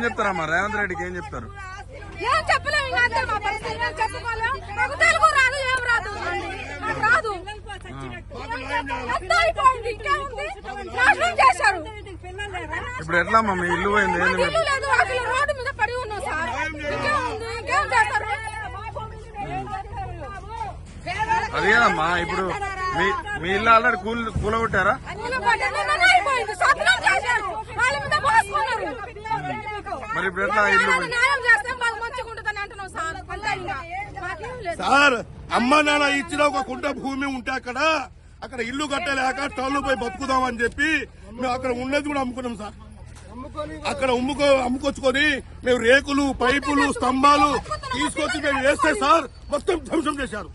చెప్తారమ్మా? రేవంత్ రెడ్డికి ఏం చెప్తారు? ఏం చెప్పలేము. ఇంకా మా పరిస్థితి చెప్పుకోలేము. మాకు తెలుగు రాదు, ఏం రాదు, మాకు రాదు. అంతా అయిపోయింది. ఇంకేముంది? నాశనం చేశారు. ఇప్పుడు ఎట్లా అమ్మా మీ ఇల్లు పోయింది? ఇల్లు లేదు, అక్కడ రోడ్డు మీద పడి ఉన్నాం సార్. ఇంకేముంది? ఇంకేం చేస్తారు? అది కదమ్మా, ఇప్పుడు మీ ఇల్లు ఆల్రెడీ కూలగొట్టారా? మరి ఇప్పుడు ఎట్లా ఇల్లు? సార్ అమ్మ నాన్న ఇచ్చిన ఒక కుంట భూమి ఉంటే అక్కడ ఇల్లు కట్టలేక టౌన్ పోయి బతుకుదామని చెప్పి మేము అక్కడ ఉన్నది కూడా అమ్ముకున్నాం సార్. అక్కడ అమ్ముకొచ్చుకొని మేము రేకులు, పైపులు, స్తంభాలు తీసుకొచ్చి మేము వేస్తే సార్ మొత్తం ధ్వంసం చేశారు.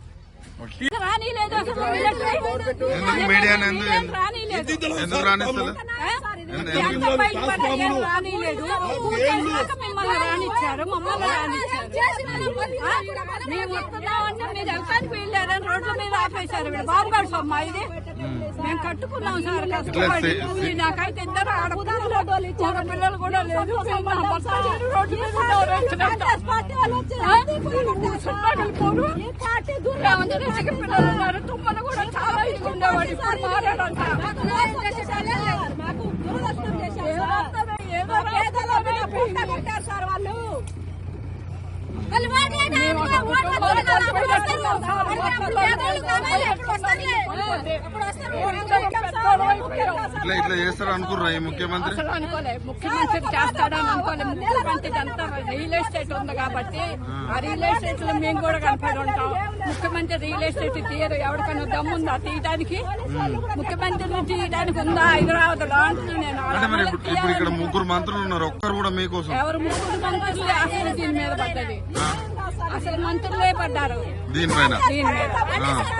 ఎందుకు మీడియాను ఎందుకు రానిస్తలేదు? మిమ్మల్ని రానిచ్చారు, మమ్మల్ని రానిచ్చారు. మేము వస్తున్నామన్నా మీరు ఎక్కడికి వెళ్ళారని రోడ్ల మీద ఆపేశారు. బాబుగారు సొమ్మ ఇది మేము కట్టుకున్నాం సార్. కష్టపడి నాకైతే ఇద్దరు ఆడపిల్లలు పిల్లలు కూడా లేదు. రోడ్డు మీద పిల్లలు ఉన్నారు. తుమ్మలు కూడా చాలా ఇది ఉండేవాడు. ఇప్పుడు మారాడంట. ఇట్లా చేస్తారు అనుకుర్రా ఈ ముఖ్యమంత్రి? అసలు అనుకోలే ముఖ్యమంత్రి చేస్తాడని అనుకోలే. ముఖ్యమంత్రి అంతా రియల్ ఎస్టేట్ ఉంది కాబట్టి ఆ రియల్ ఎస్టేట్ లో మేము కూడా కనపడి ఉంటాం. ముఖ్యమంత్రి రియల్ ఎస్టేట్ తీయరు. ఎవరికైనా దమ్ముందా తీయడానికి? ముఖ్యమంత్రిని తీయడానికి ఉందా హైదరాబాద్ లో అంటున్నా నేను. ఇప్పుడు ఇక్కడ ముగ్గురు మంత్రులు ఉన్నారు, ఒక్కరు కూడా మీకోసం? ఎవరు ముగ్గురు మంత్రులు అసలు దీని మీద పడ్డది? అసలు మంత్రులే పడ్డారు దీనిపైన.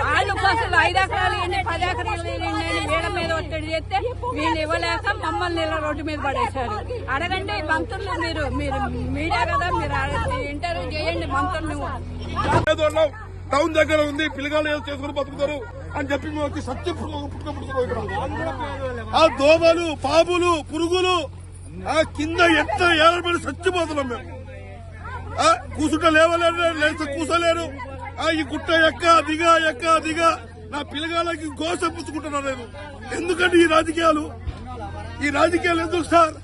వాళ్ళు అసలు 5 ఎకరాలు ఇవ్వండి, 10 ఎకరాలు ఇవ్వండి వీళ్ళ మీద ఒత్తిడి చేస్తే వీళ్ళు ఇవ్వలేక మమ్మల్ని ఇలా రోడ్డు మీద పడేశారు. అడగండి మంత్రులు, మీరు మీడియా కదా, మీరు ఇంటర్వ్యూ చేయండి మంత్రులు. టౌన్ దగ్గర ఉంది, పిల్లగాళ్ళు ఏదో చేసుకుని బతుకుతారు అని చెప్పి మేము వచ్చి సత్యం ఆ దోమలు, పాములు, పురుగులు ఆ కింద ఎంత ఏళ్ళబడి చచ్చిపోతున్నాం మేము. కూసుంట లేవలేరు, కూసలేరు. ఈ గుట్ట ఎక్క దిగా నా పిల్లగాళ్ళకి గోస పుచ్చుకుంటున్నాను నేను. ఎందుకండి ఈ రాజకీయాలు ఎందుకు సార్?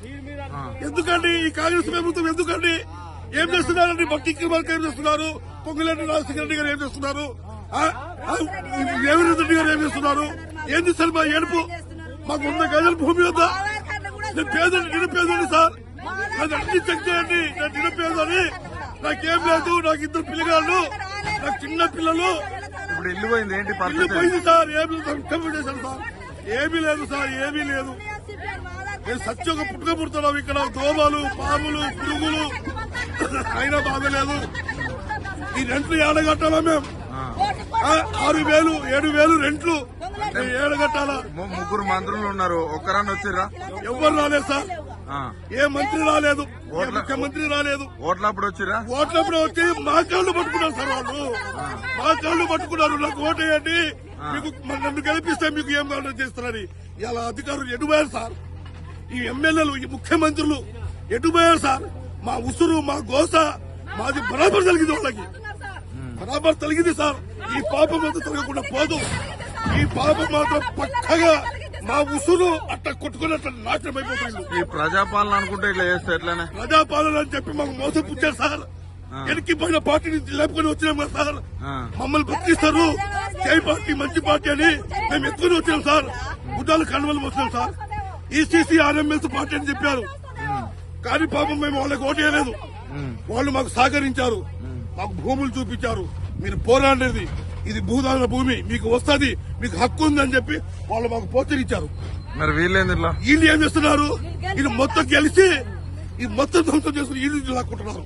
ఎందుకండి ఈ కాంగ్రెస్ ప్రభుత్వం ఎందుకండి? ఏం చేస్తున్నారండి? భక్తి వర్క్ ఏం చేస్తున్నారు? పొంగులేటి రాజశేఖర రెడ్డి గారు ఏం చేస్తున్నారు? రేవంత్ రెడ్డి గారు ఏం చేస్తున్నారు? ఏం చేస్తారు మా ఏడుపు? మాకు 100 గజాల భూమి వద్దా? నేను నిరుపేదని సార్. అది అన్ని చెక్ చేయండి. నేను నిరుపేదని, నాకేం లేదు. నాకు 2 పిల్లగాళ్ళు, నాకు చిన్న పిల్లలు. ఇప్పుడు ఇల్లు పోయింది, ఏంటి ఇల్లు పోయింది సార్. ఏమి చేశాను సార్? ఏమీ లేదు సార్, ఏమీ లేదు. నేను సత్యంగా పుట్టుక పుడుతున్నాం ఇక్కడ. దోమలు, పాములు, పురుగులు అయినా బాధలేదు. ఈ రెంట్లు ఏడగట్టాలా మేము? 6,000 7,000 రెంట్లు ఏడగట్టాలా? ముగ్గురు మంత్రులు ఉన్నారు, ఒక్కరాన్ని వచ్చిర్రా? ఎవరు రాలేదు సార్. ఏ మంత్రి రాలేదు, ముఖ్యమంత్రి రాలేదు. ఓట్లప్పుడు వచ్చిరా? ఓట్లప్పుడు వచ్చి మా కాళ్ళు పట్టుకున్నారు సార్. వాళ్ళు మా కాళ్ళు పట్టుకున్నారు. నాకు ఓటేయండి, మీకు నన్ను గెలిపిస్తే మీకు ఏం కావాలో చేస్తారని. ఇలా అధికారులు ఎటుపోయారు సార్. ఈ ఎమ్మెల్యేలు, ఈ ముఖ్యమంత్రులు ఎటుపోయారు సార్. మా ఉసురు, మా గోస మాది బరాబర్ తొలగింది. వాళ్ళకి బరాబర్ తొలగింది సార్. ఈ పాపం మాత్రం తొలగకుండా పోదు. ఈ పాపం మాత్రం పక్కగా మా ఉసురు అట్లా కొట్టుకున్నట్టు నాశనం అయిపోతుంది. ఈ ప్రజాపాలన అనుకుంటే ఇట్లా చేస్తే ఎట్లానే? ప్రజాపాలన అని చెప్పి మాకు మోసం పుచ్చారు సార్. వెనక్కి పోయిన పార్టీని లేపుకొని వచ్చినాం కదా సార్. మమ్మల్ని బతికిస్తారు, జై పార్టీ, మంచి పార్టీ అని మేము ఎత్తుకుని వచ్చాం సార్. గుడ్డాలు కనుమలు వచ్చినాం సార్. ఈసీసీ ఆర్ఎంఎస్ పార్టీ అని చెప్పారు, కానీ పాపం మేము వాళ్ళకి ఓటేయలేదు. వాళ్ళు మాకు సహకరించారు, మాకు భూములు చూపించారు. మీరు పోరాడేది ఇది భూదాన భూమి, మీకు వస్తుంది, మీకు హక్కు ఉందని చెప్పి వాళ్ళు మాకు పోచరిచ్చారు. మరి వీళ్ళు ఏం చేస్తున్నారు? ఇది మొత్తం గెలిచి ఈ మొత్తం ధ్వంసం చేసుకుని ఇల్లు లాక్కుంటున్నారు.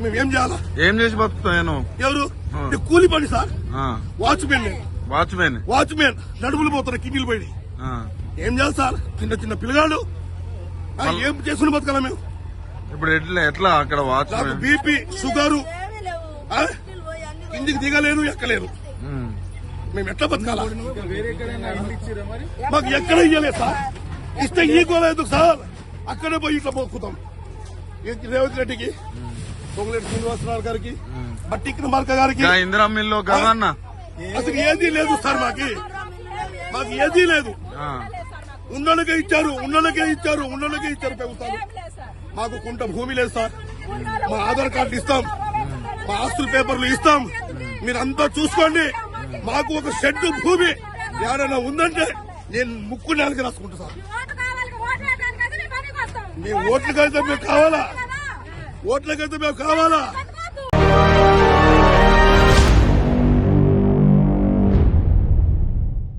మేము ఏం చేయాలా? ఏం చేసి బతుకుతాను? ఎవరు? కూలి పని సార్. వాచ్మెన్ నడుములు పోతారు, కిడ్నీలు పోయి. ఏం చేయాలి సార్? చిన్న పిల్లగాడు ఏం చేసుకుని బతకాలా మేము? ఇప్పుడు ఎట్లా అక్కడ నాకు బీపీ, షుగరు, కిందికి దిగలేను, ఎక్కలేను. మేము ఎట్లా బతకాలా? మాకు ఎక్కడ ఇయ్యలేదు సార్. ఇస్తే ఈ గోళ ఎందుకు సార్? అక్కడే పోయి ఇట్లా పోకుతాం. రేవంత్ రెడ్డికి, పొంగులేటి శ్రీనివాసరావు గారికి, బట్టి విక్రమార్క గారికి ఇంకా ఇందిరా మిల్లు కదన్నా అసలు ఏదీ లేదు సార్. మాకు ఏదీ లేదు. ఉన్నోళ్ళకే ఇచ్చారు ప్రభుత్వాలు. మాకు కుంట భూమి లేదు సార్. మా ఆధార్ కార్డు ఇస్తాం, మా ఆస్తుల పేపర్లు ఇస్తాం, మీరంతా చూసుకోండి. మాకు ఒక షెడ్ భూమి ఎవరైనా ఉందంటే నేను ముక్కు నెలకి రాసుకుంటా సార్. మీ ఓట్లకైతే మేము కావాలా?